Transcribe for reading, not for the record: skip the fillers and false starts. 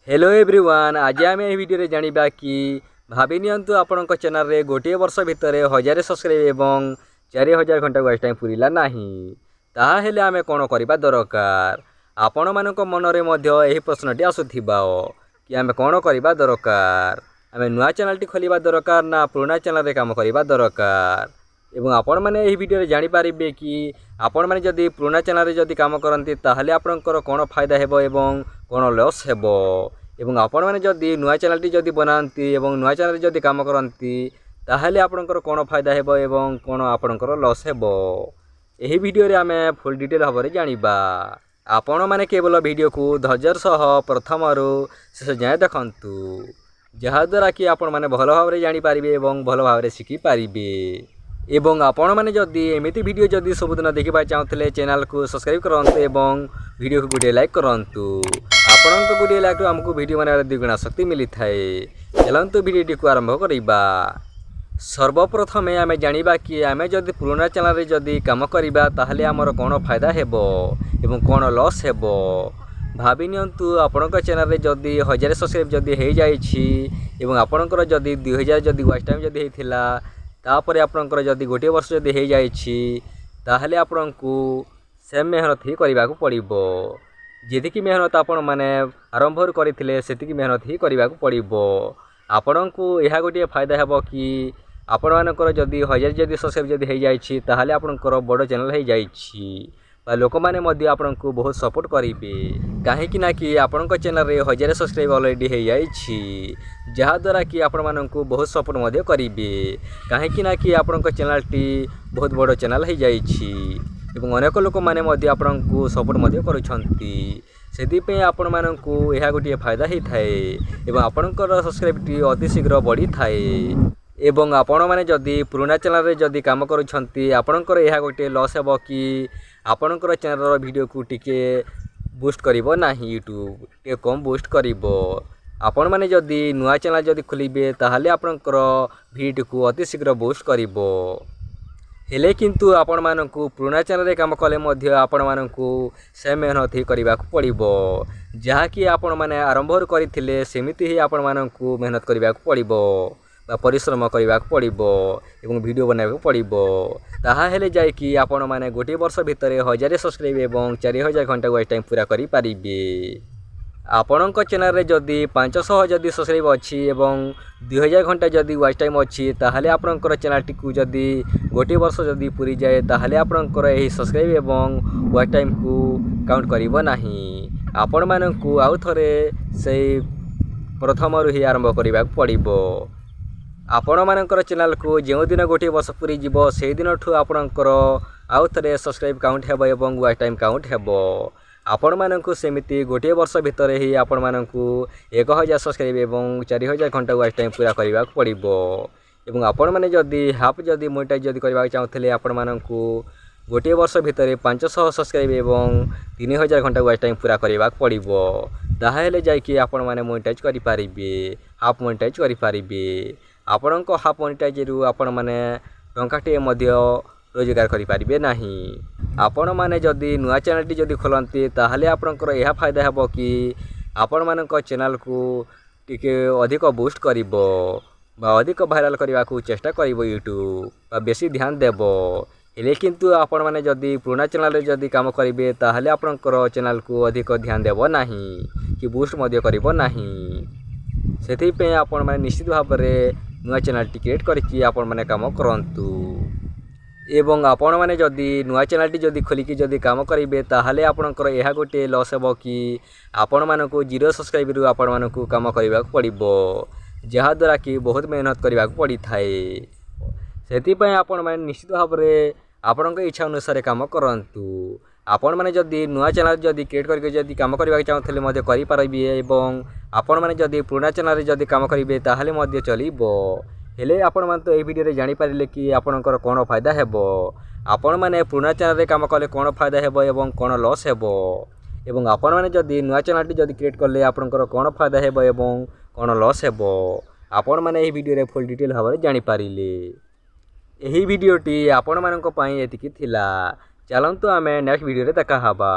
Hello everyone, आज आम यह वीडियो जानिबा कि भाभी नियंतु आपण चैनल रे गोटे वर्ष भितर 1000 सब्सक्राइब एवं 4000 घंटा वाच टाइम पूरीला नाही ताहेले आमे कोन करबा दरकार। आपण मानक मनरे मध्य एही प्रश्नटी आसुथिबा कि आमे कोन करबा दरकार। आमे नुआ चैनल टी खोलिबा दरकार ना पुराना चैनल रे काम करबा दरकार। एवं आपण माने एही वीडियो रे जानि पारिबे कि आपण माने जदी पुराना चैनल रे जदी काम करंती ताहले आपनकर कोन फायदा हेबो एवं कोन लॉस हेबो। एवं आपण माने जदी नुआ चैनल टी जदी बनांती एवं नुआ चैनल रे जदी काम करंती ताहले आपनकर कोन फायदा हेबो एवं कोन आपनकर लॉस हेबो। एही वीडियो रे आमे फुल डिटेल हबरे जानिबा। आपण माने केवल वीडियो को धैर्यर सह प्रथम रु शेष जाय देखंतु, जहा द्वारा कि आपण माने भलो भाबरे जानि पारिबे एवं भलो भाबरे सिखि पारिबे। एवं आपण माने जदी एमिति वीडियो जदी सबुदिन देखिबा चाहतले चैनल को सब्सक्राइब करंतु एवं वीडियो को गुटे लाइक करंतु। आपणक गुटे लाइक रो हमको वीडियो बनारे द्विगुणा शक्ति मिली थाए। चलंतु वीडियो को आरंभ करिबा। सर्वप्रथम आमे जानिबा कि आमे जदी पुराना चैनल रे जदी काम करिबा ताहले हमर कोन फायदा हेबो एवं कोन लॉस हेबो। भाबी नियंतु आपणक चैनल रे जदी 1000 सब्सक्राइब जदी हे जाईछि एवं आपणकर जदी 2000 जदी वाच टाइम जदी हेथिला तापर आपणकर जदी गोटे वर्ष जदी हे जाईछि ताहले आपणकु सेम मेहनत ही करबा को पड़िबो। जेतिकी मेहनत आपण माने आरंभ करथिले सेतिकी मेहनत ही करबा को पड़िबो। आपणकु एहा गोटे फायदा हेबो कि आपण मानकर जदी 1000 जदी सब्सक्राइब जदी हे जाईछि ताहले आपणकर बड़ चैनल हे जाईछि बा लोक माने मध्य आपणकु बहुत सपोर्ट करिवे। काहे कि ना कि आपणक चैनल रे 1000 सब्सक्राइब ऑलरेडी हे जाईछि, जहा द्वारा कि आपण माननकु बहुत सपोर्ट मध्य करिवे। काहे कि ना कि आपणक चैनल टी बहुत बड़ चैनल हे जाईछि एवं अनेक लोक माने मध्य आपणकु सपोर्ट मध्य करूछंती। सेति पे आपण माननकु एहा गोटे फायदा हे थाए एवं आपणकर सब्सक्राइब टी अति शीघ्र बढ़ी थाए। एवं आपण माने जदी पुराना चैनल रे जदी काम करूछंती आपणकर एहा गोटे लॉस हेबो कि आपणकर चैनल रो वीडियो को टिके बूस्ट करिवो नाही, यूट्यूब टे कम बूस्ट करिवो। आपण माने जदी नुआ चैनल जदी खोलिबे ताहले आपणकर वीडियो को अति शीघ्र बूस्ट करिवो। हेले किंतु आपण माननकु पुराना चैनल रे काम कले मध्य आपण माननकु से मेहनत ही करबा को पड़िबो। जहा कि आपण माने आरंभ करिथिले सेमिति ही आपण माननकु मेहनत करबा को पड़िबो बा परिश्रम करबा को पड़िबो एवं वीडियो बनाबा को पड़िबो। ताहा हेले जाय कि आपण माने गोटे वर्ष भितर 1000 सब्सक्राइब एवं 4000 घंटा वाच टाइम पूरा करि पारिबे। आपणक चैनल रे जदी 500 जदी सब्सक्राइब अछि एवं 2000 घंटा जदी वाच टाइम अछि ताहले आपणकर चैनल टी को जदी गोटे वर्ष जदी पूरी जाय ताहले आपणकर एही सब्सक्राइब एवं वाच टाइम को काउंट करिवो नाही। आपण माननकु आउ थरे से प्रथम रु ही आरंभ करबा पड़िबो। आपण मानकर चैनल को जेउ दिन गोटे वर्ष पूरी जीवो से दिन ठु आपणकर आउ थरे सब्सक्राइब काउंट हेबो एवं वाच टाइम काउंट हेबो। आपण माननकु सेमिति गोटे वर्ष भितर ही आपण माननकु 1000 सब्सक्राइब एवं 4000 घंटा वाच टाइम पूरा करबा पड़िबो। एवं आपण माने जदी हाफ जदी मोनेटाइज जदी करबा चाहथले आपण माननकु गोटे वर्ष भितर 500 सब्सक्राइब एवं 3000 घंटा वाच टाइम पूरा करबा पड़िबो। ताहेले जाय कि आपण माने मोनेटाइज करि पारिबे, हाफ मोनेटाइज करि पारिबे। आपणक हाफ मोनेटाइज रु आपण माने टंकाटे मध्य रोजगार करि पारिबे नाही। आपण माने जदी नुआ चैनल टी जदी खोलंती ताहले आपणकर एहा फायदा हेबो कि आपण मानक चैनल को टिके अधिक बूस्ट करिवो बा अधिक वायरल करबा को चेष्टा करिवो यूट्यूब बा बेसी ध्यान देबो। हेले किंतु आपण माने जदी पुराना चैनल रे जदी काम करिवे ताहले आपणकर चैनल को अधिक ध्यान देबो नाही कि बूस्ट मध्य करिवो नाही। सेथि पे आपण माने निश्चित भाव रे नुआ चैनल टी क्रिएट करिकि आपण माने काम करंतु। एवं आपण माने जदी नुआ चैनल टी जदी खोलिकि जदी काम करिवे ताहले आपणकर एहा गोटे लॉस हेबो कि आपण मानकु 0 सब्सक्राइब रु आपण मानकु काम करबा पड़िबो, जहा द्वारा कि बहुत मेहनत करबा पड़ी थाए। सेति पय आपण माने निश्चित भाव रे आपणक इच्छा अनुसार काम करंतु। आपण माने जदी नुआ चैनल जदी क्रिएट करके जदी काम करबा चाहथले मध्य करि पारिबे एवं आपण माने जदी पुराना चैनल रे जदी काम करिवे ताहले मध्य चलिबो। हेले आपण माने तो ए वीडियो रे जानि पारिले कि आपणकर कोन फायदा हेबो। आपण माने पुराना चैनल रे काम कले कोन फायदा हेबो एवं कोन लॉस हेबो। एवं आपण माने जदी नुआ चैनल टी जदी क्रिएट करले आपणकर कोन फायदा हेबो एवं कोन लॉस हेबो। आपण माने ए वीडियो रे फुल डिटेल भाबरे जानि पारिले। एही वीडियो टी आपण मानक पई एतिकी थिला। चलंतु आमे नेक्स्ट वीडियो रे देखा हबा।